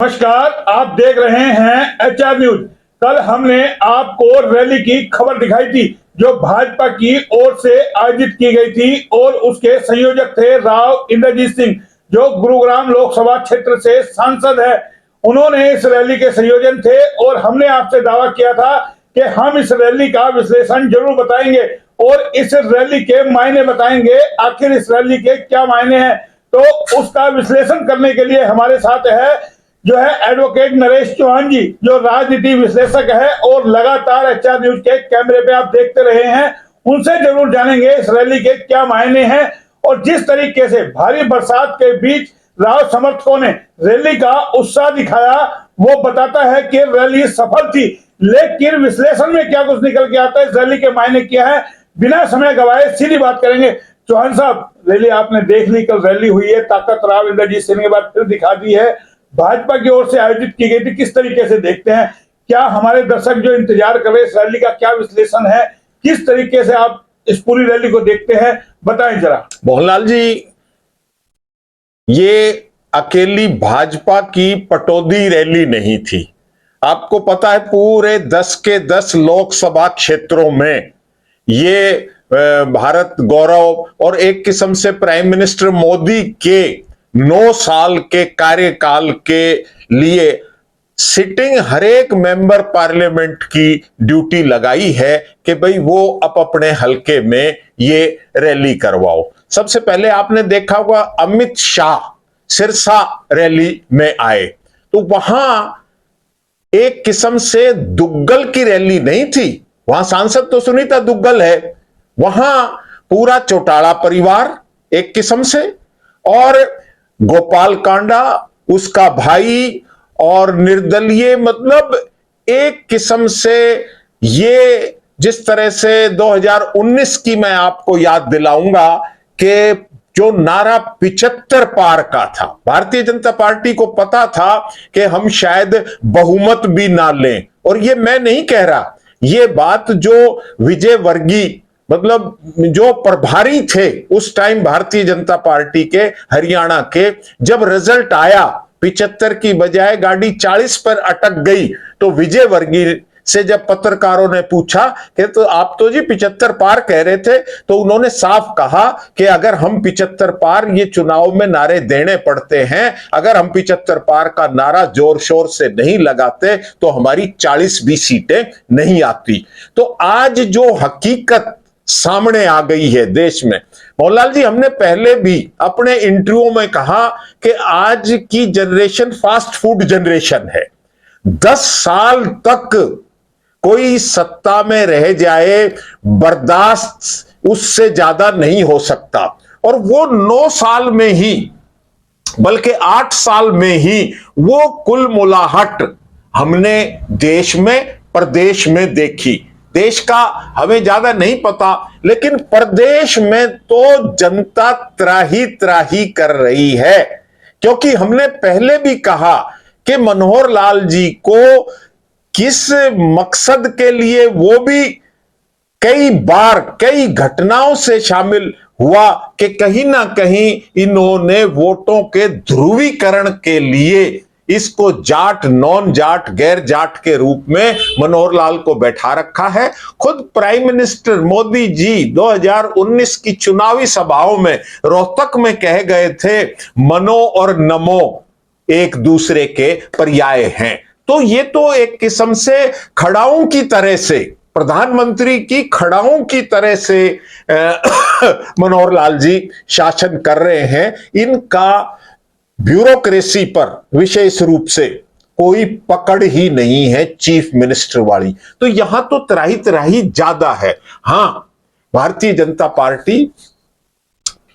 नमस्कार, आप देख रहे हैं एचआर न्यूज। कल हमने आपको रैली की खबर दिखाई थी जो भाजपा की ओर से आयोजित की गई थी और उसके संयोजक थे राव इंद्रजीत सिंह जो गुरुग्राम लोकसभा क्षेत्र से सांसद है। उन्होंने इस रैली के संयोजन थे और हमने आपसे दावा किया था कि हम इस रैली का विश्लेषण जरूर बताएंगे और इस रैली के मायने बताएंगे। आखिर इस रैली के क्या मायने हैं, तो उसका विश्लेषण करने के लिए हमारे साथ जो है एडवोकेट नरेश चौहान जी, जो राजनीति विश्लेषक है और लगातार एचआर न्यूज के कैमरे पे आप देखते रहे हैं। उनसे जरूर जानेंगे इस रैली के क्या मायने हैं और जिस तरीके से भारी बरसात के बीच राव समर्थकों ने रैली का उत्साह दिखाया वो बताता है कि रैली सफल थी। लेकिन विश्लेषण में क्या कुछ निकल के आता है, इस रैली के मायने क्या है, बिना समय गवाए सीधी बात करेंगे। चौहान साहब, रैली आपने देख ली, कल रैली हुई है, ताकत राव इंद्रजीत सिंह के बाद फिर दिखा दी है, भाजपा की ओर से आयोजित की गई थी। किस तरीके से देखते हैं, क्या हमारे दर्शक जो इंतजार कर रहे हैं इस रैली का क्या विश्लेषण है, किस तरीके से आप इस पूरी रैली को देखते हैं, बताएं जरा। मोहनलाल जी, ये अकेली भाजपा की पटौदी रैली नहीं थी। आपको पता है पूरे 10 के 10 लोकसभा क्षेत्रों में ये भारत गौरव और एक किस्म से प्राइम मिनिस्टर मोदी के 9 साल के कार्यकाल के लिए सिटिंग हर एक मेंबर पार्लियामेंट की ड्यूटी लगाई है कि भाई वो अपने हलके में ये रैली करवाओ। सबसे पहले आपने देखा होगा अमित शाह सिरसा रैली में आए, तो वहां एक किस्म से दुग्गल की रैली नहीं थी। वहां सांसद तो सुनीता दुग्गल है, वहां पूरा चौटाला परिवार एक किस्म से, और गोपाल कांडा उसका भाई और निर्दलीय, मतलब एक किस्म से ये जिस तरह से 2019 की मैं आपको याद दिलाऊंगा कि जो नारा 75 पार का था, भारतीय जनता पार्टी को पता था कि हम शायद बहुमत भी ना लें। और ये मैं नहीं कह रहा, ये बात जो विजय वर्गीय मतलब जो प्रभारी थे उस टाइम भारतीय जनता पार्टी के हरियाणा के, जब रिजल्ट आया 75 की बजाय गाड़ी 40 पर अटक गई, तो विजय वर्गीय से जब पत्रकारों ने पूछा कि तो आप तो जी 75 पार कह रहे थे, तो उन्होंने साफ कहा कि अगर हम 75 पार ये चुनाव में नारे देने पड़ते हैं, अगर हम 75 पार का नारा जोर शोर से नहीं लगाते तो हमारी 40 भी सीटें नहीं आती। तो आज जो हकीकत सामने आ गई है देश में, मोहनलाल जी, हमने पहले भी अपने इंटरव्यू में कहा कि आज की जनरेशन फास्ट फूड जनरेशन है। 10 साल तक कोई सत्ता में रह जाए, बर्दाश्त उससे ज्यादा नहीं हो सकता, और वो 9 साल में ही, बल्कि 8 साल में ही वो कुल मुलाहट हमने देश में प्रदेश में देखी। देश का हमें ज्यादा नहीं पता, लेकिन प्रदेश में तो जनता त्राही त्राही कर रही है, क्योंकि हमने पहले भी कहा कि मनोहर लाल जी को किस मकसद के लिए वो भी कई बार कई घटनाओं से शामिल हुआ कि कहीं ना कहीं इन्होंने वोटों के ध्रुवीकरण के लिए इसको जाट, नॉन जाट, गैर जाट के रूप में मनोहर लाल को बैठा रखा है। खुद प्राइम मिनिस्टर मोदी जी 2019 की चुनावी सभाओं में रोहतक में कह गए थे, मनो और नमो एक दूसरे के पर्याय हैं। तो ये तो एक किस्म से खड़ाओं की तरह से, प्रधानमंत्री की खड़ाओं की तरह से मनोहर लाल जी शासन कर रहे हैं। इनका ब्यूरोक्रेसी पर विशेष रूप से कोई पकड़ ही नहीं है चीफ मिनिस्टर वाली, तो यहां तो त्राही त्राही ज्यादा है। हां, भारतीय जनता पार्टी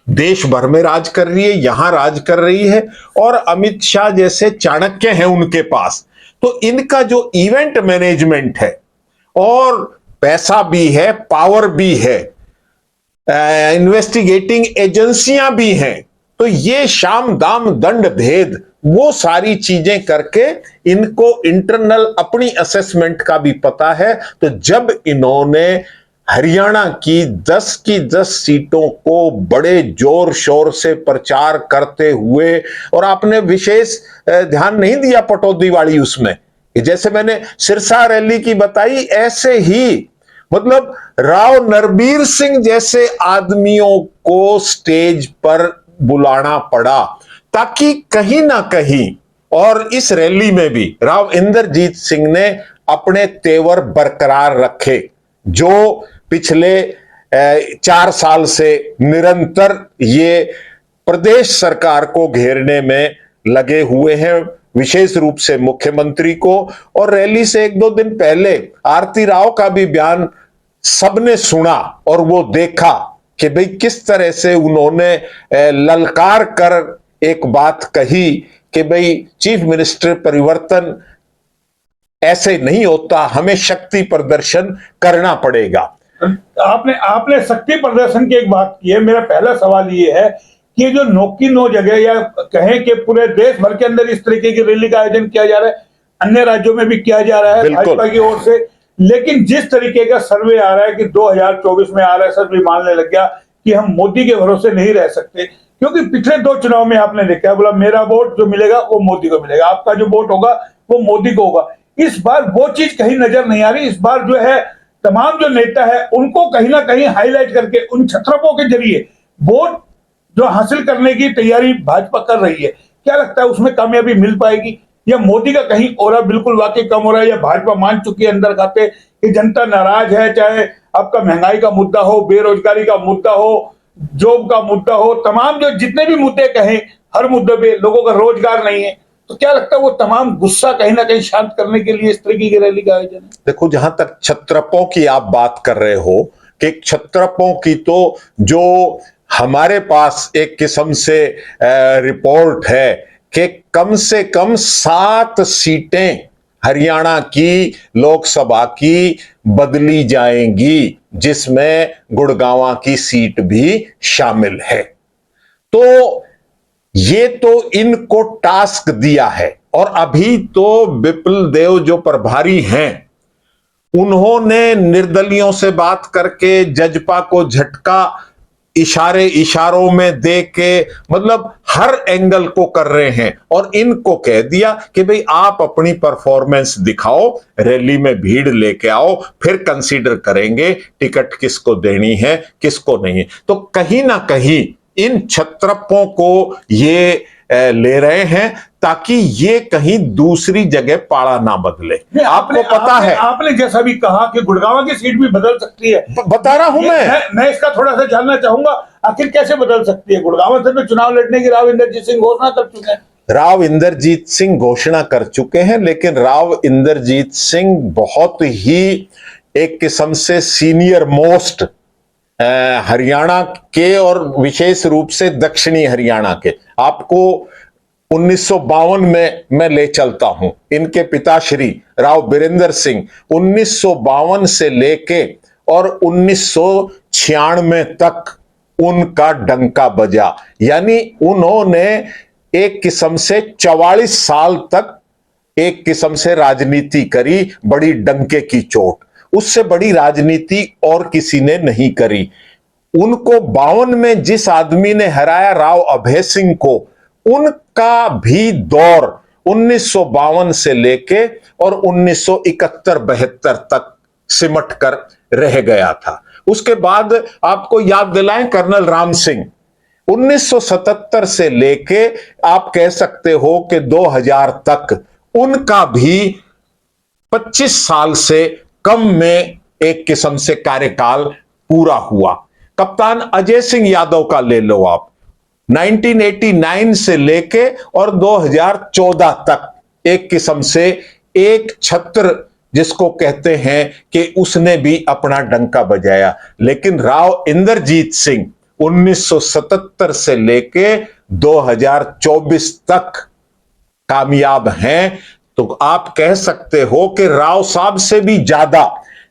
देश भर में राज कर रही है, यहां राज कर रही है, और अमित शाह जैसे चाणक्य हैं उनके पास, तो इनका जो इवेंट मैनेजमेंट है और पैसा भी है, पावर भी है, इन्वेस्टिगेटिंग एजेंसियां भी हैं, तो ये शाम दाम दंड भेद वो सारी चीजें करके इनको इंटरनल अपनी असेसमेंट का भी पता है। तो जब इन्होंने हरियाणा की 10 सीटों को बड़े जोर शोर से प्रचार करते हुए, और आपने विशेष ध्यान नहीं दिया पटौदी वाली उसमें, जैसे मैंने सिरसा रैली की बताई, ऐसे ही मतलब राव नरबीर सिंह जैसे आदमियों को स्टेज पर बुलाना पड़ा ताकि कहीं ना कहीं, और इस रैली में भी राव इंद्रजीत सिंह ने अपने तेवर बरकरार रखे, जो पिछले 4 साल से निरंतर ये प्रदेश सरकार को घेरने में लगे हुए हैं, विशेष रूप से मुख्यमंत्री को। और रैली से 1-2 दिन पहले आरती राव का भी बयान सबने सुना और वो देखा कि भाई किस तरह से उन्होंने ललकार कर एक बात कही कि भाई चीफ मिनिस्टर परिवर्तन ऐसे नहीं होता, हमें शक्ति प्रदर्शन करना पड़ेगा। आपने शक्ति प्रदर्शन की एक बात की है। मेरा पहला सवाल ये है कि जो 9 की 9 जगह, या कहें कि पूरे देश भर के अंदर इस तरीके की रैली का आयोजन किया जा रहा है, अन्य राज्यों में भी किया जा रहा है भाजपा की ओर से, लेकिन जिस तरीके का सर्वे आ रहा है कि 2024 में आरएसएस भी मानने लग गया कि हम मोदी के भरोसे नहीं रह सकते, क्योंकि पिछले 2 चुनाव में आपने देखा, बोला मेरा वोट जो मिलेगा वो मोदी को मिलेगा, आपका जो वोट होगा वो मोदी को होगा। इस बार वो चीज कहीं नजर नहीं आ रही। इस बार जो है तमाम जो नेता है उनको कहीं ना कहीं हाईलाइट करके उन छत्रपों के जरिए वोट जो हासिल करने की तैयारी भाजपा कर रही है। क्या लगता है उसमें कामयाबी मिल पाएगी, या मोदी का कहीं और बिल्कुल वाकई कम हो रहा है, या भाजपा मान चुकी है अंदर खाते कि जनता नाराज है, चाहे आपका महंगाई का मुद्दा हो, बेरोजगारी का मुद्दा हो, जॉब का मुद्दा हो, तमाम जो जितने भी मुद्दे कहें, हर मुद्दे पे लोगों का रोजगार नहीं है, तो क्या लगता है वो तमाम गुस्सा कहीं ना कहीं शांत करने के लिए इस तरीके की रैली का आयोजन है? देखो, जहां तक छत्रपों की आप बात कर रहे हो कि छत्रपों की, तो जो हमारे पास एक किस्म से रिपोर्ट है कि कम से कम 7 सीटें हरियाणा की लोकसभा की बदली जाएंगी, जिसमें गुड़गांव की सीट भी शामिल है। तो ये तो इनको टास्क दिया है, और अभी तो विपुल देव जो प्रभारी हैं, उन्होंने निर्दलियों से बात करके जजपा को झटका इशारों में दे के, मतलब हर एंगल को कर रहे हैं, और इनको कह दिया कि भाई आप अपनी परफॉर्मेंस दिखाओ, रैली में भीड़ लेके आओ, फिर कंसीडर करेंगे टिकट किसको देनी है किसको नहीं। तो कहीं ना कहीं इन छत्रपों को ये ले रहे हैं ताकि ये कहीं दूसरी जगह पाड़ा ना बदले। आपको पता है, आपने जैसा भी कहा कि गुड़गांव की सीट भी बदल सकती है, बता रहा हूं मैं इसका थोड़ा सा जानना चाहूंगा, आखिर कैसे बदल सकती है? गुड़गांव से तो चुनाव लड़ने की राव इंद्रजीत सिंह घोषणा कर चुके हैं। राव इंद्रजीत सिंह घोषणा कर चुके हैं, लेकिन राव इंद्रजीत सिंह बहुत ही एक किस्म से सीनियर मोस्ट हरियाणा के, और विशेष रूप से दक्षिणी हरियाणा के। आपको 1952 में मैं ले चलता हूं। इनके पिताश्री राव बीरेंद्र सिंह 1952 से लेके और 1996 तक उनका डंका बजा, यानी उन्होंने एक किस्म से 44 साल तक एक किस्म से राजनीति करी, बड़ी डंके की चोट। उससे बड़ी राजनीति और किसी ने नहीं करी। उनको 52 में जिस आदमी ने हराया राव अभय सिंह को, उनका भी दौर 1952 से लेके और 1971-72 तक सिमट कर रह गया था। उसके बाद आपको याद दिलाएं, कर्नल राम सिंह 1977 से लेके आप कह सकते हो कि 2000 तक उनका भी 25 साल से कम में एक किस्म से कार्यकाल पूरा हुआ। कप्तान अजय सिंह यादव का ले लो आप, 1989 से लेके और 2014 तक एक किस्म से एक छत्र जिसको कहते हैं कि उसने भी अपना डंका बजाया। लेकिन राव इंद्रजीत सिंह 1977 से लेके 2024 तक कामयाब हैं। तो आप कह सकते हो कि राव साहब से भी ज्यादा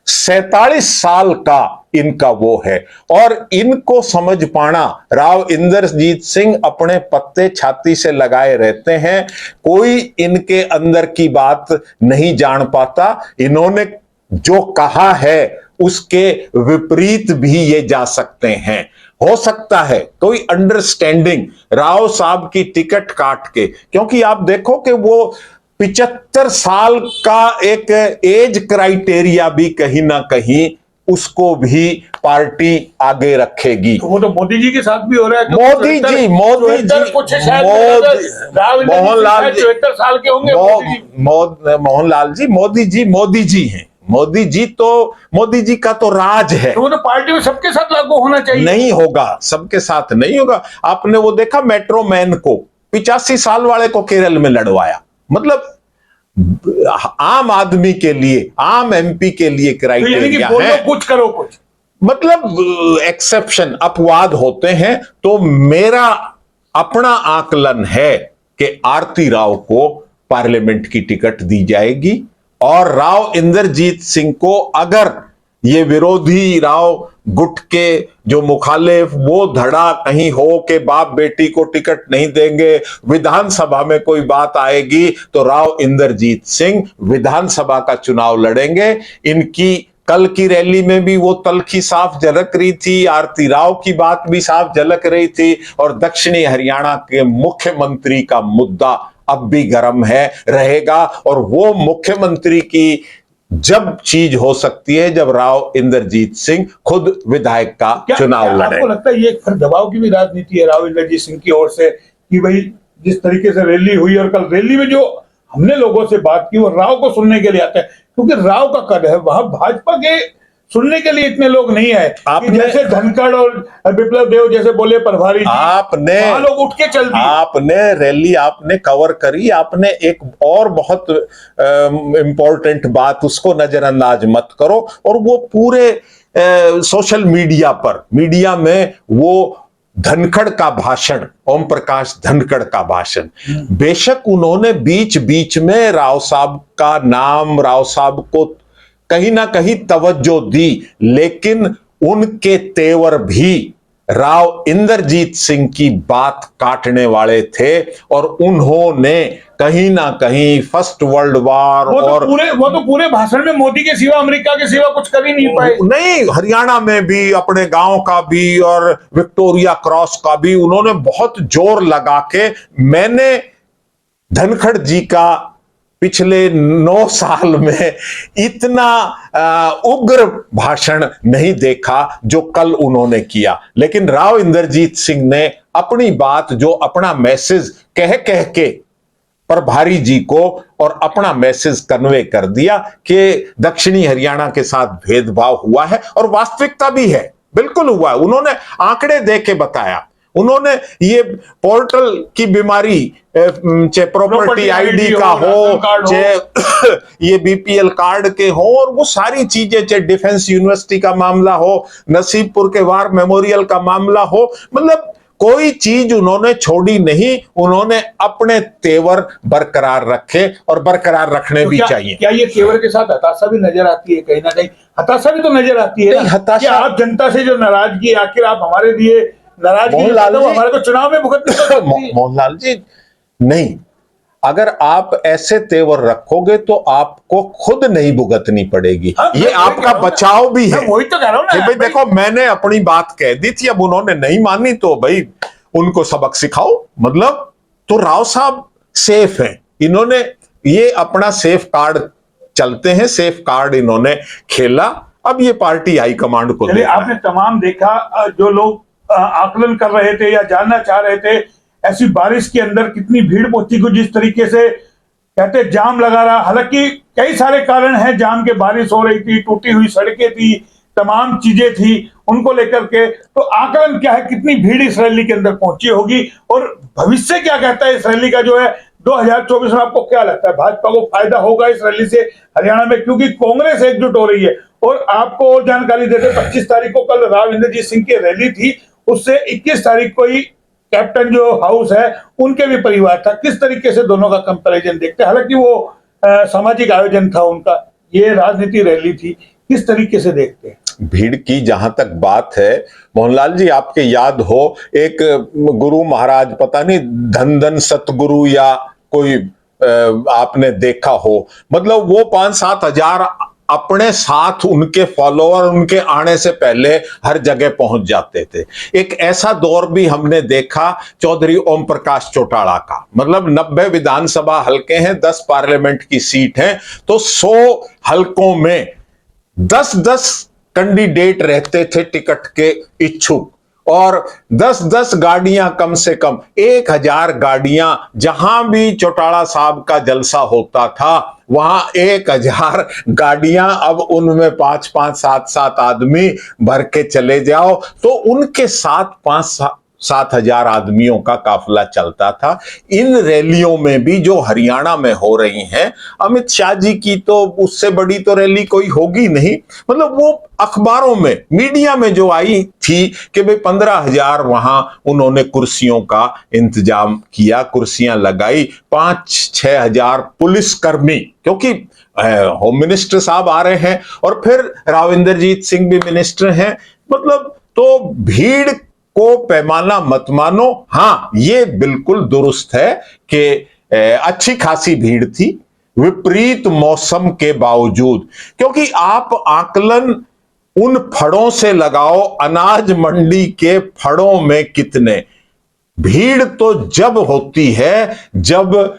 47 साल का इनका वो है, और इनको समझ पाना, राव इंद्रजीत सिंह अपने पत्ते छाती से लगाए रहते हैं, कोई इनके अंदर की बात नहीं जान पाता। इन्होंने जो कहा है उसके विपरीत भी ये जा सकते हैं। हो सकता है कोई अंडरस्टैंडिंग राव साहब की टिकट काट के, क्योंकि आप देखो कि वो 75 साल का एक एज क्राइटेरिया भी कहीं ना कहीं उसको भी पार्टी आगे रखेगी। तो वो तो मोदी जी के साथ भी हो रहा है। मोदी जी कुछ शायद मोहनलाल जी 74 साल के होंगे मोहनलाल जी मोदी जी हैं। मोदी जी का तो राज है। तो वो तो पार्टी में सबके साथ लागू होना चाहिए। नहीं होगा, सबके साथ नहीं होगा। आपने वो देखा मेट्रो मैन को 85 साल वाले को केरल में लड़वाया। मतलब आम आदमी के लिए, आम एमपी के लिए क्राइटेरिया है, कुछ करो कुछ, मतलब एक्सेप्शन, अपवाद होते हैं। तो मेरा अपना आकलन है कि आरती राव को पार्लियामेंट की टिकट दी जाएगी और राव इंद्रजीत सिंह को, अगर ये विरोधी राव गुट के जो मुखालिफ वो धड़ा कहीं हो कि बाप बेटी को टिकट नहीं देंगे, विधानसभा में कोई बात आएगी तो राव इंद्रजीत सिंह विधानसभा का चुनाव लड़ेंगे। इनकी कल की रैली में भी वो तलखी साफ झलक रही थी, आरती राव की बात भी साफ झलक रही थी, और दक्षिणी हरियाणा के मुख्यमंत्री का मुद्दा अब भी गर्म है, रहेगा। और वो मुख्यमंत्री की जब चीज हो सकती है जब राव इंद्रजीत सिंह खुद विधायक का चुनाव लड़े। आपको लगता है ये फिर दबाव की भी राजनीति है राव इंद्रजीत सिंह की ओर से कि भाई जिस तरीके से रैली हुई, और कल रैली में जो हमने लोगों से बात की वो राव को सुनने के लिए आते हैं, क्योंकि राव का कद है, वहां भाजपा के सुनने के लिए इतने लोग नहीं आए। जैसे धनखड़ और विप्लव देव जैसे बोले प्रभारी, आपने लोग उठ के चल दिए। आपने रैली आपने कवर करी, आपने एक और बहुत इंपॉर्टेंट बात उसको नजरअंदाज मत करो, और वो पूरे सोशल मीडिया में वो धनखड़ का भाषण, ओम प्रकाश धनखड़ का भाषण, बेशक उन्होंने बीच बीच में राव साहब का नाम, राव साहब को कहीं ना कहीं तवज्जो दी, लेकिन उनके तेवर भी राव इंद्रजीत सिंह की बात काटने वाले थे, और उन्होंने कहीं ना कहीं फर्स्ट वर्ल्ड वॉर वो तो पूरे भाषण में मोदी के सिवा, अमेरिका के सिवा कुछ कर ही नहीं पाए। नहीं, हरियाणा में भी, अपने गांव का भी और विक्टोरिया क्रॉस का भी उन्होंने बहुत जोर लगा के, मैंने धनखड़ जी का पिछले 9 साल में इतना उग्र भाषण नहीं देखा जो कल उन्होंने किया। लेकिन राव इंद्रजीत सिंह ने अपनी बात, जो अपना मैसेज कह के प्रभारी जी को और अपना मैसेज कन्वे कर दिया कि दक्षिणी हरियाणा के साथ भेदभाव हुआ है, और वास्तविकता भी है, बिल्कुल हुआ है। उन्होंने आंकड़े दे के बताया, उन्होंने ये पोर्टल की बीमारी, चाहे प्रॉपर्टी आईडी का हो, चाहे ये बीपीएल कार्ड के हो, और वो सारी चीजें, चाहे डिफेंस यूनिवर्सिटी का मामला हो, नसीबपुर के वार मेमोरियल का मामला हो, मतलब कोई चीज उन्होंने छोड़ी नहीं। उन्होंने अपने तेवर बरकरार रखे, और बरकरार रखने भी चाहिए। क्या ये तेवर के साथ हताशा भी नजर आती है? कहीं ना कहीं हताशा भी तो नजर आती है। हताशा, आप जनता से जो नाराजगी, आखिर आप हमारे लिए नाराजगी हमारे को चुनाव में भुगतना। मोहनलाल जी नहीं, अगर आप ऐसे तेवर रखोगे तो आपको खुद नहीं भुगतनी पड़ेगी। ये आपका बचाव भी है। वही तो कह रहा हूं ना कि भाई देखो, मैंने अपनी बात कह दी थी, अब उन्होंने नहीं मानी तो भाई उनको सबक सिखाओ। मतलब तो राव साहब सेफ हैं, इन्होंने ये अपना सेफ कार्ड चलते हैं, सेफ कार्ड इन्होंने खेला। अब ये पार्टी हाईकमांड को आपने तमाम देखा, जो लोग आकलन कर रहे थे या जानना चाह रहे थे ऐसी बारिश के अंदर कितनी भीड़ पहुंची, को जिस तरीके से कहते जाम लगा रहा। हालांकि कई सारे कारण हैं जाम के, बारिश हो रही थी, टूटी हुई सड़कें थी, तमाम चीजें थी, उनको लेकर के तो आकलन क्या है, कितनी भीड़ इस रैली के अंदर पहुंची होगी, और भविष्य क्या कहता है इस रैली का जो है 2024 में? आपको क्या लगता है भाजपा को फायदा होगा इस रैली से हरियाणा में? क्योंकि कांग्रेस एकजुट हो रही है। और आपको और जानकारी देते, 25 तारीख को कल राव इंद्रजीत सिंह की रैली थी, उससे 21 तारीख को ही कैप्टन जो हाउस है उनके भी परिवार था। किस तरीके से दोनों का कंपैरिजन देखते हैं? हालांकि वो सामाजिक आयोजन था उनका, ये राजनीति रैली थी, किस तरीके से देखते हैं? भीड़ की जहां तक बात है मोहनलाल जी, आपके याद हो एक गुरु महाराज, पता नहीं धन सतगुरु या कोई आपने देखा हो, मतलब वो 5-7 हजार अपने साथ उनके फॉलोअर उनके आने से पहले हर जगह पहुंच जाते थे। एक ऐसा दौर भी हमने देखा चौधरी ओम प्रकाश चौटाला का, मतलब 90 विधानसभा हलके हैं, 10 पार्लियामेंट की सीट है, तो 100 हलकों में 10-10 कैंडिडेट रहते थे टिकट के इच्छुक, और 10-10 गाड़ियां, कम से कम 1000 गाड़ियां, जहां भी चौटाला साहब का जलसा होता था वहां 1000 गाड़ियां, अब उनमें 5-5, 7-7 आदमी भर के चले जाओ तो उनके साथ 5-7 हजार आदमियों का काफिला चलता था। इन रैलियों में भी जो हरियाणा में हो रही हैं, अमित शाह जी की तो उससे बड़ी तो रैली कोई होगी नहीं, मतलब वो अखबारों में, मीडिया में जो आई थी कि भाई 15,000 वहां उन्होंने कुर्सियों का इंतजाम किया, कुर्सियां लगाई, 5-6 हजार पुलिसकर्मी, क्योंकि होम मिनिस्टर साहब आ रहे हैं और फिर राव इंद्रजीत सिंह भी मिनिस्टर हैं, मतलब तो भीड़ को पैमाना मत मानो। हां, ये बिल्कुल दुरुस्त है कि अच्छी खासी भीड़ थी विपरीत मौसम के बावजूद, क्योंकि आप आकलन उन फड़ों से लगाओ, अनाज मंडी के फड़ों में कितने, भीड़ तो जब होती है जब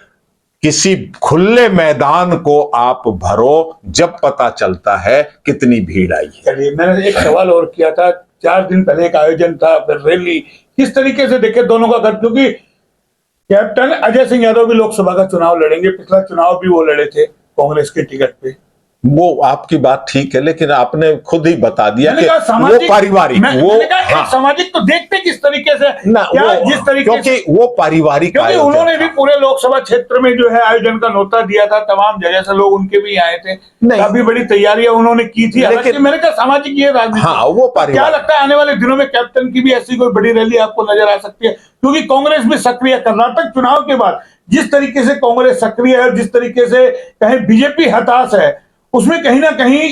किसी खुले मैदान को आप भरो, जब पता चलता है कितनी भीड़ आई है। चलिए, मैंने एक सवाल और किया था, 4 दिन पहले एक आयोजन था, फिर रैली, किस तरीके से देखे दोनों का घर, क्योंकि कैप्टन अजय सिंह यादव भी लोकसभा का चुनाव लड़ेंगे, पिछला चुनाव भी वो लड़े थे कांग्रेस के टिकट पे। वो आपकी बात ठीक है, लेकिन आपने खुद ही बता दिया कि वो पारिवारिक, वो हाँ, सामाजिक तो देखते किस तरीके से ना, क्या वो, जिस तरीके क्योंकि से वो पारिवारिक, क्योंकि उन्होंने भी पूरे लोकसभा क्षेत्र में जो है आयोजन का न्योता दिया था, तमाम जगह से लोग उनके भी आए थे, काफी बड़ी तैयारियां उन्होंने की थी, लेकिन मैंने कहा सामाजिक ये राजनीति। हाँ, वो क्या लगता है आने वाले दिनों में कैप्टन की भी ऐसी कोई बड़ी रैली आपको नजर आ सकती है, क्योंकि कांग्रेस भी सक्रिय, कर्नाटक चुनाव के बाद जिस तरीके से कांग्रेस सक्रिय है, जिस तरीके से कहीं बीजेपी हताश है, उसमें कहीं ना कहीं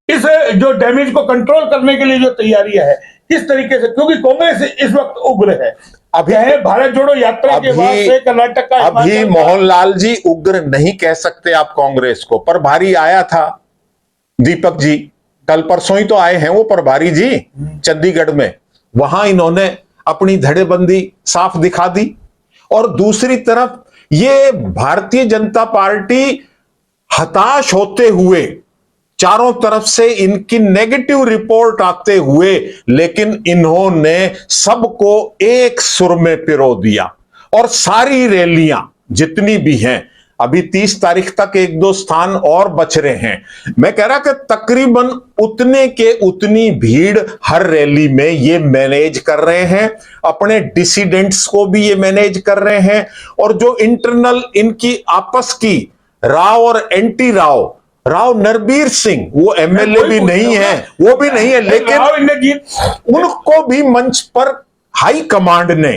इस जो डैमेज को कंट्रोल करने के लिए जो तैयारियां है, किस तरीके से, क्योंकि कांग्रेस इस वक्त उग्र है, अभी भारत जोड़ो यात्रा के बाद से कर्नाटक का, अभी मोहनलाल जी उग्र नहीं कह सकते आप कांग्रेस को। प्रभारी आया था दीपक जी, कल परसों ही तो आए हैं वो प्रभारी जी चंडीगढ़ में, वहां इन्होंने अपनी धड़ेबंदी साफ दिखा दी। और दूसरी तरफ ये भारतीय जनता पार्टी हताश होते हुए, चारों तरफ से इनकी नेगेटिव रिपोर्ट आते हुए, लेकिन इन्होंने सबको एक सुर में पिरो दिया और सारी रैलियां जितनी भी हैं, अभी 30 तारीख तक 1-2 स्थान और बच रहे हैं, मैं कह रहा कि तकरीबन उतने के उतनी भीड़ हर रैली में ये मैनेज कर रहे हैं, अपने डिसिडेंट्स को भी ये मैनेज कर रहे हैं, और जो इंटरनल इनकी आपस की राव और एंटी राव नरबीर सिंह, वो एमएलए भी नहीं है, वो भी नहीं है, लेकिन उनको भी मंच पर हाई कमांड ने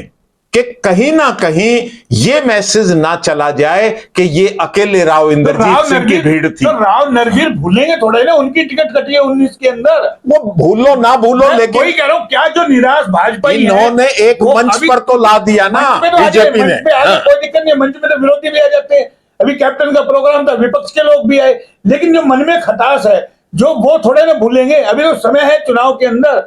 कि कहीं ना कहीं ये मैसेज ना चला जाए कि ये अकेले राव इंद्रजीत सिंह की भीड़ थी। तो राव नरबीर भूलेंगे थोड़ा ही ना, उनकी टिकट कटी है 19 के अंदर, वो भूलो ना भूलो, लेकिन वही कह रहा हूं, क्या जो निराश भाजपा इन्होंने एक मंच पर तो ला दिया ना बीजेपी ने, कोई दिक्कत नहीं, मंच में तो विरोधी भी आ जाते हैं, अभी कैप्टन का प्रोग्राम था, विपक्ष के लोग भी आए, लेकिन जो मन में खटास है जो वो थोड़े ना भूलेंगे। अभी तो समय है चुनाव के अंदर,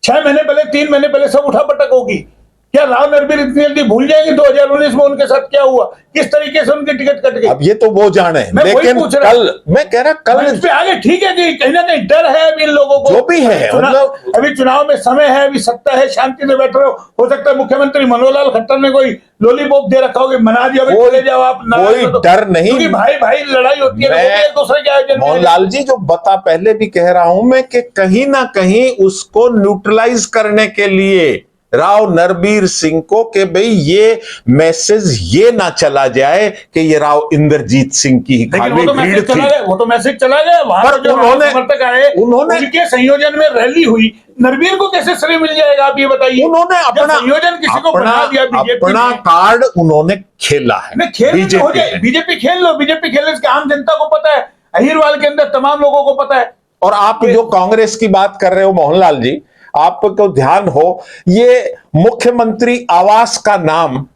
6 महीने पहले, 3 महीने पहले सब उठापटक होगी, क्या राव नरबीर इतनी जल्दी भूल जाएंगे 2019 में उनके साथ क्या हुआ, किस तरीके से उनकी टिकट कट गई? अब ये तो वो जाने, लेकिन कल मैं कह रहा, कल इस पे आगे ठीक है कि कहीं ना कहीं डर है अभी इन लोगों को, जो भी है, मतलब अभी चुनाव में समय है, अभी सत्ता है, शांति से बैठ रहे हो सकता है मुख्यमंत्री मनोहर लाल खट्टर ने कोई लॉलीपॉप दे रखा होगा, मना दिया, चले जाओ आप, कोई डर नहीं, क्योंकि भाई भाई लड़ाई होती है, एक दूसरे के आयोजन। मोहनलाल जी जो बता, पहले भी कह रहा हूं मैं कि कहीं ना कहीं उसको न्यूट्रलाइज करने के लिए राव नरबीर सिंह को कि भाई ये मैसेज ये ना चला जाए कि ये राव इंद्रजीत सिंह की खाली भीड़ थी, वो तो मैसेज चला गया, वहां जो समर्थक आए उनके संयोजन में रैली हुई, नरबीर को कैसे श्रेय मिल जाएगा आप ये बताइए? उन्होंने अपना संयोजन किसी को बना दिया, अपना कार्ड उन्होंने खेला है, बीजेपी खेल लो, बीजेपी खेलने से आम जनता को पता है, अहिरवाल के अंदर तमाम लोगों को पता है। और आप जो कांग्रेस की बात कर रहे हो मोहनलाल जी, आपको ध्यान हो, ये मुख्यमंत्री आवास का नाम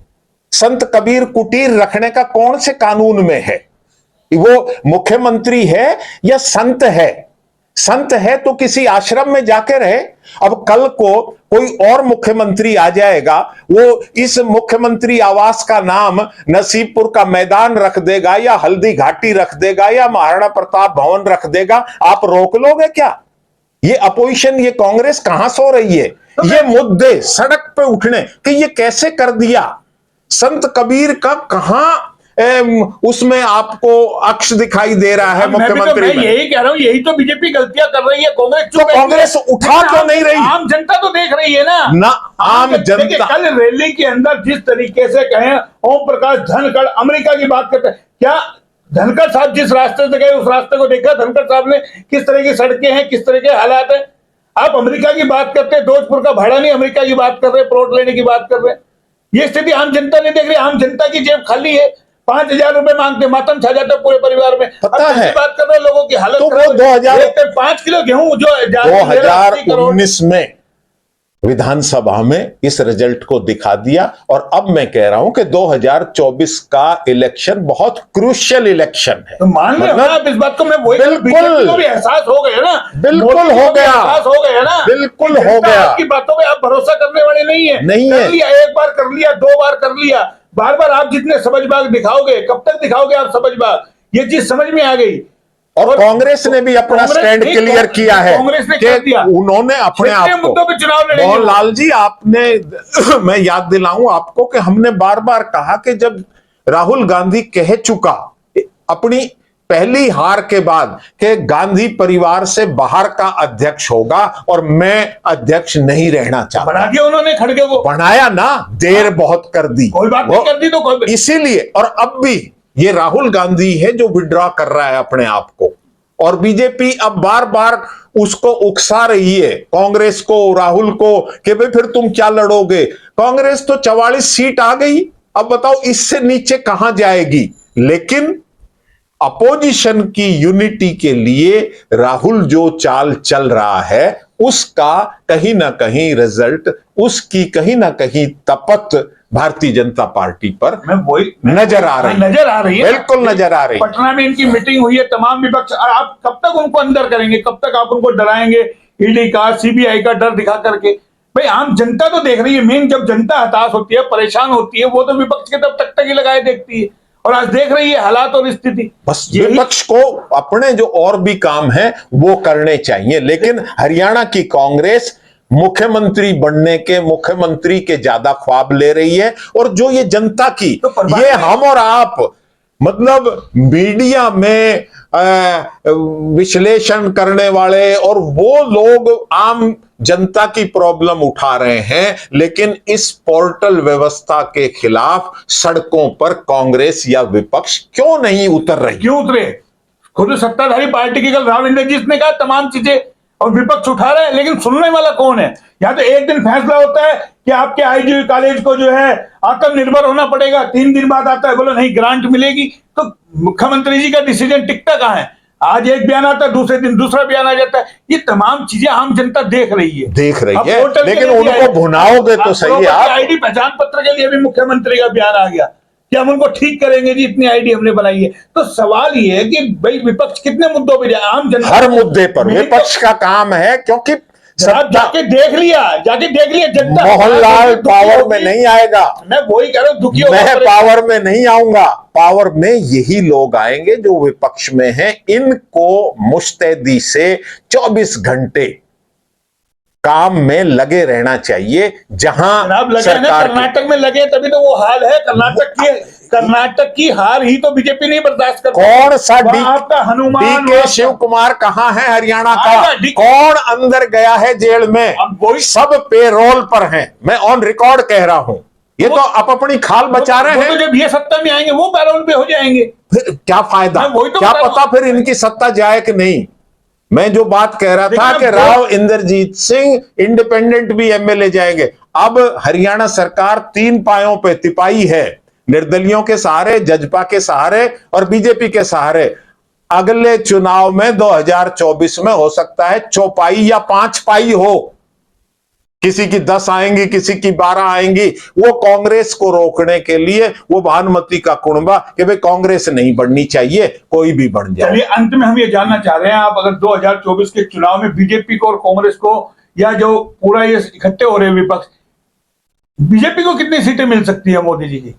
संत कबीर कुटीर रखने का कौन से कानून में है? वो मुख्यमंत्री है या संत है? संत है तो किसी आश्रम में जाके रहे। अब कल को कोई और मुख्यमंत्री आ जाएगा, वो इस मुख्यमंत्री आवास का नाम नसीबपुर का मैदान रख देगा या हल्दी घाटी रख देगा या महाराणा प्रताप भवन रख देगा, आप रोक लोगे क्या? ये अपोजिशन, ये कांग्रेस कहां सो रही है? ये मुद्दे सड़क पे उठने कि ये कैसे कर दिया, संत कबीर का कहां उसमें आपको अक्ष दिखाई दे रहा है मुख्यमंत्री मैं यही कह रहा हूं, यही तो बीजेपी गलतियां कर रही है। कांग्रेस उठा तो नहीं रही, आम जनता तो देख रही है ना आम जनता। कल रैली के अंदर जिस तरीके से कहें ओम प्रकाश धनखड़ अमेरिका की बात करते हैं, क्या धनखड़ साहब जिस रास्ते से गए उस रास्ते को देखा धनखड़ साहब ने? किस तरह की सड़कें हैं, किस तरह के हालात है? आप अमेरिका की बात करते हैं, दोजपुर का भाड़ा नहीं, अमेरिका की बात कर रहे हैं, प्लॉट लेने की बात कर रहे हैं। ये स्थिति आम जनता नहीं देख रही। आम जनता की जेब खाली है, 5,000 रुपए मांगते, मातम छा जाता है पूरे परिवार में। पता है बात कर रहे हैं, लोगों की हालत तो वो 5 किलो गेहूं जो 2019 में विधानसभा में इस रिजल्ट को दिखा दिया। और अब मैं कह रहा हूं कि 2024 का इलेक्शन बहुत क्रूशियल इलेक्शन है। तो मान लो मतलब आप इस बात को, मैं वही बिल्कुल को भी एहसास हो गया ना, बिल्कुल हो गया, एहसास हो गया ना, बिल्कुल हो गया। आपकी बातों पे आप भरोसा करने वाले नहीं है। कर लिया, एक बार कर लिया, 2 बार कर लिया, बार बार आप जितने समझबाग दिखाओगे, कब तक दिखाओगे आप समझबाग? ये चीज समझ में आ गई। और कांग्रेस ने भी अपना स्टैंड क्लियर किया है, कांग्रेस ने कर दिया, उन्होंने अपने आप को मुद्दों पे चुनाव लड़ेंगे। मोहनलाल जी, आपने मैं याद दिलाऊं आपको कि हमने बार बार कहा कि जब राहुल गांधी कह चुका अपनी पहली हार के बाद कि गांधी परिवार से बाहर का अध्यक्ष होगा और मैं अध्यक्ष नहीं रहना चाहता, बना दिया उन्होंने, खड़गे को बनाया ना, देर बहुत कर दी, कोई बात नहीं कर दी तो कोई। इसीलिए और अब भी ये राहुल गांधी है जो विड्रॉ कर रहा है अपने आप को, और बीजेपी अब बार बार उसको उकसा रही है, कांग्रेस को, राहुल को, कि भाई फिर तुम क्या लड़ोगे? कांग्रेस तो 44 सीट आ गई, अब बताओ इससे नीचे कहां जाएगी? लेकिन अपोजिशन की यूनिटी के लिए राहुल जो चाल चल रहा है उसका कहीं ना कहीं रिजल्ट, उसकी कहीं ना कहीं तपत भारतीय जनता पार्टी पर नजर आ रही है, बिल्कुल नजर आ रही है। पटना में इनकी मीटिंग हुई है तमाम विपक्ष, और आप कब तक उनको अंदर करेंगे? कब तक आप उनको डराएंगे ईडी का, सीबीआई का डर दिखा करके? भाई आम जनता तो देख रही है। मेन जब जनता हताश होती है, परेशान होती है, वो तो विपक्ष के तब तक ही लगाए देखती है, और आज देख रही है हालात और स्थिति। बस विपक्ष को अपने जो और भी काम है वो करने चाहिए, लेकिन हरियाणा की कांग्रेस मुख्यमंत्री बनने के, मुख्यमंत्री के ज्यादा ख्वाब ले रही है। और जो ये जनता की, ये हम और आप, मतलब मीडिया में विश्लेषण करने वाले और वो लोग आम जनता की प्रॉब्लम उठा रहे हैं, लेकिन इस पोर्टल व्यवस्था के खिलाफ सड़कों पर कांग्रेस या विपक्ष क्यों नहीं उतर रही? क्यों उतरे? खुद सत्ताधारी पार्टी की कल राव इंद्रजीत ने कहा तमाम चीजें, और विपक्ष उठा रहा है, लेकिन सुनने वाला कौन है? या तो एक दिन फैसला होता है कि आपके आईजी कॉलेज को जो है आत्मनिर्भर होना पड़ेगा, 3 दिन बाद आता है बोलो नहीं ग्रांट मिलेगी, तो मुख्यमंत्री जी का डिसीजन टिकता कहां है? आज एक बयान आता है, दूसरे दिन दूसरा बयान आ जाता है। ये तमाम चीजें आम जनता देख रही है, लेकिन उनको भुनाओगे तो सही है। आईडी पहचान पत्र के लिए भी मुख्यमंत्री का बयान आ गया कि हम उनको ठीक करेंगे जी, इतनी आईडी हमने बनाई है। तो सवाल ये है कि भाई विपक्ष कितने मुद्दों पर जाए? आम जनता हर मुद्दे पर विपक्ष का काम है, क्योंकि जाके देख लिया जनता। मोहनलाल पावर में नहीं आएगा, मैं वही कह रहा हूं, मैं पावर में नहीं आऊंगा, पावर में यही लोग आएंगे जो विपक्ष में हैं। इनको मुस्तैदी से 24 घंटे काम में लगे रहना चाहिए। जहां सरकार कर्नाटक में लगे तभी तो वो हाल है। कर्नाटक की हार ही तो बीजेपी नहीं बर्दाश्त करती। कौन सा आपका हनुमान डीके शिव कुमार कहां है हरियाणा का? कौन अंदर गया है जेल में? सब पेरोल पर हैं, मैं ऑन रिकॉर्ड कह रहा हूं। ये तो आप अपनी खाल बचा रहे हैं। तो जब ये सत्ता में आएंगे वो पैरोल पे हो जाएंगे, फिर क्या फायदा? क्या पता फिर इनकी सत्ता जाए कि नहीं। मैं जो बात कह रहा था कि राव इंद्रजीत सिंह इंडिपेंडेंट भी एमएलए जाएंगे। अब हरियाणा सरकार 3 पायों पे तिपाई है, निर्दलियों के सहारे, जजपा के सहारे और बीजेपी के सहारे। अगले चुनाव में 2024 में हो सकता है चौपाई या 5 पाई हो। किसी की 10 आएंगी, किसी की 12 आएंगी। वो कांग्रेस को रोकने के लिए वो भानुमति का कुनबा कि भाई कांग्रेस नहीं बढ़नी चाहिए, कोई भी बढ़ जाए। चलिए, अंत में हम ये जानना चाह रहे हैं, आप अगर 2024 के चुनाव में बीजेपी को और कांग्रेस को, या जो पूरा ये इकट्ठे हो रहे विपक्ष, बीजेपी को कितनी सीटें मिल सकती है मोदी जी की?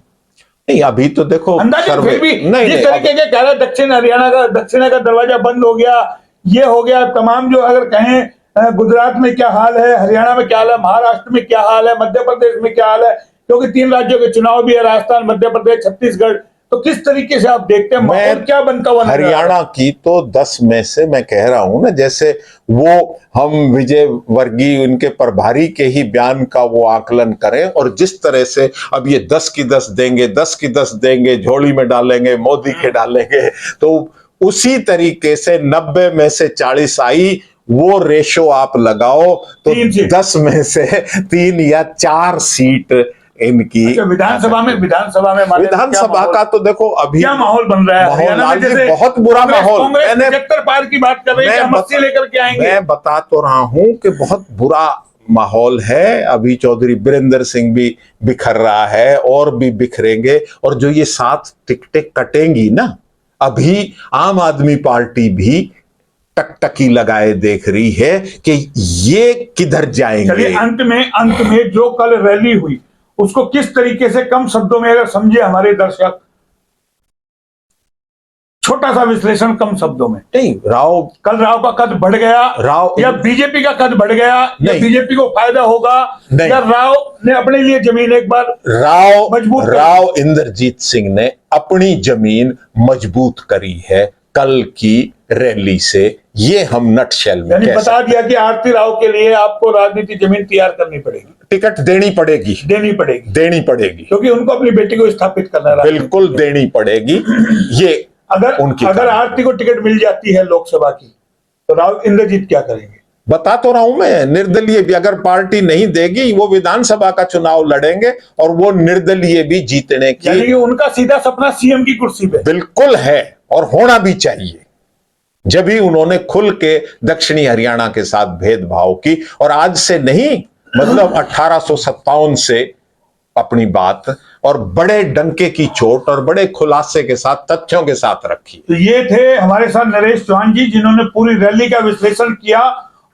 नहीं, अभी तो देखो अंदाजा फिर भी नहीं, जिस तरीके के कह रहे दक्षिण का दरवाजा बंद हो गया, ये हो गया, तमाम जो अगर कहें गुजरात में क्या हाल है, हरियाणा में क्या हाल है, महाराष्ट्र में क्या हाल है, मध्य प्रदेश में क्या हाल है, क्योंकि 3 राज्यों के चुनाव भी है, राजस्थान, मध्य प्रदेश, छत्तीसगढ़, तो किस तरीके से आप देखते हैं माहौल क्या बनता हुआ? हरियाणा की तो 10 में से मैं कह रहा हूं ना, जैसे वो हम विजय वर्गीय उनके प्रभारी के ही बयान का वो आकलन करें, और जिस तरह से अब ये 10 की 10 देंगे, 10 की 10 देंगे, झोली में डालेंगे, मोदी के डालेंगे, तो उसी तरीके से 90 में से 40 आई, वो रेशो आप लगाओ तो 10 में से 3 या 4 सीट इनकी। अच्छा, विधानसभा का तो देखो अभी क्या माहौल बन रहा है हरियाणा में? जैसे बहुत बुरा माहौल, मैंने 75 पार की बात कर रही है, हम 80 लेकर के आएंगे। मैं बता तो रहा हूं कि बहुत बुरा माहौल है। अभी चौधरी बीरेंद्र सिंह भी बिखर रहा है, और भी बिखरेंगे, और जो ये 7 टिकटें कटेंगी ना, अभी आम आदमी पार्टी भी टकटकी लगाए देख रही है कि ये किधर जाएंगे। चलिए, अंत में जो कल रैली हुई उसको किस तरीके से, कम शब्दों में अगर समझे हमारे दर्शक, छोटा सा विश्लेषण कम शब्दों में। नहीं, कल राव का कद बढ़ गया, या बीजेपी का कद बढ़ गया, या बीजेपी को फायदा होगा, या राव ने अपने लिए जमीन एक बार राव इंद्रजीत सिंह ने अपनी जमीन मजबूत करी है कल की रैली से, ये हम नटशेल में बता दिया कि आरती राव के लिए आपको राजनीति जमीन तैयार करनी पड़ेगी, टिकट देनी पड़ेगी, क्योंकि उनको अपनी बेटी को स्थापित करना है। बिल्कुल देनी पड़ेगी। ये अगर आरती को टिकट मिल जाती है लोकसभा की, तो राव इंद्रजीत क्या करेंगे? बता तो रहा हूं मैं, निर्दलीय भी अगर पार्टी नहीं देगी, वो विधानसभा का चुनाव लड़ेंगे, और वो निर्दलीय भी जीतने की, यानी कि उनका सीधा सपना सीएम की कुर्सी पे बिल्कुल है, और होना भी चाहिए। जब ही उन्होंने खुल के दक्षिणी हरियाणा के साथ भेदभाव की, और आज से नहीं, मतलब 1857 से अपनी बात, और बड़े डंके की चोट और बड़े खुलासे के साथ, तथ्यों के साथ रखी। तो ये थे हमारे साथ नरेश चौहान जी, जिन्होंने पूरी रैली का विश्लेषण किया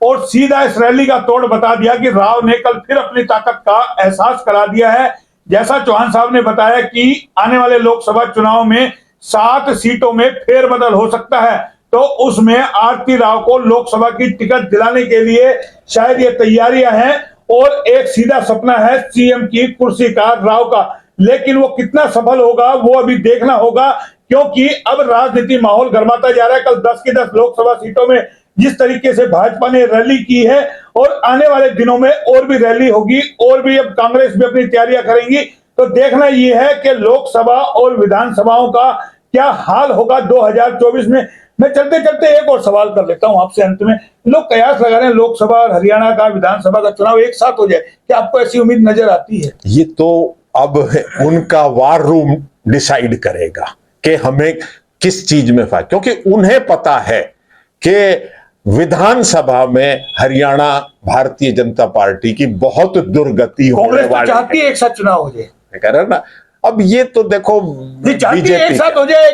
और सीधा इस रैली का तोड़ बता दिया कि राव ने कल फिर अपनी ताकत का एहसास करा दिया है। जैसा चौहान साहब ने बताया कि आने वाले लोकसभा चुनाव में 7 सीटों में फेरबदल हो सकता है, तो उसमें आरती राव को लोकसभा की टिकट दिलाने के लिए शायद ये तैयारियां हैं, और एक सीधा सपना है सीएम की कुर्सी का राव का। लेकिन वो कितना सफल होगा वो अभी देखना होगा, क्योंकि अब राजनीति माहौल गर्माता जा रहा है। कल 10 की 10 लोकसभा सीटों में जिस तरीके से भाजपा ने रैली की है, और आने वाले दिनों में और भी रैली होगी, और भी अब कांग्रेस भी अपनी तैयारियां करेंगी। तो देखना यह है कि लोकसभा और विधानसभाओं का क्या हाल होगा 2024 में। मैं चलते चलते एक और सवाल कर लेता हूं आपसे अंत में। लोग कयास लगा रहे हैं लोकसभा और हरियाणा का विधानसभा का चुनाव एक साथ हो जाए, क्या आपको ऐसी उम्मीद नजर आती है? ये तो अब उनका वार रूम डिसाइड करेगा कि हमें किस चीज में फायदा, क्योंकि उन्हें पता है कि विधानसभा में हरियाणा भारतीय जनता पार्टी की बहुत दुर्गति होने वाली है। चाहती है एक साथ चुनाव हो जाए, कह रहे ना। अब ये तो देखो, बीजेपी एक साथ हो जाए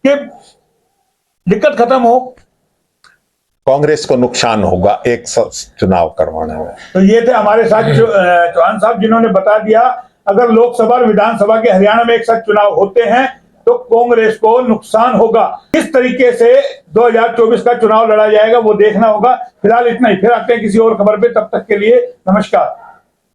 कि दिक्कत खत्म हो, कांग्रेस को नुकसान होगा एक चुनाव करवाने में। तो ये थे हमारे साथ चौहान साहब, जिन्होंने बता दिया अगर लोकसभा और विधानसभा के हरियाणा में एक साथ चुनाव होते हैं तो कांग्रेस को नुकसान होगा। किस तरीके से 2024 का चुनाव लड़ा जाएगा वो देखना होगा। फिलहाल इतना ही, फिर आते हैं किसी और खबर पे, तब तक के लिए नमस्कार।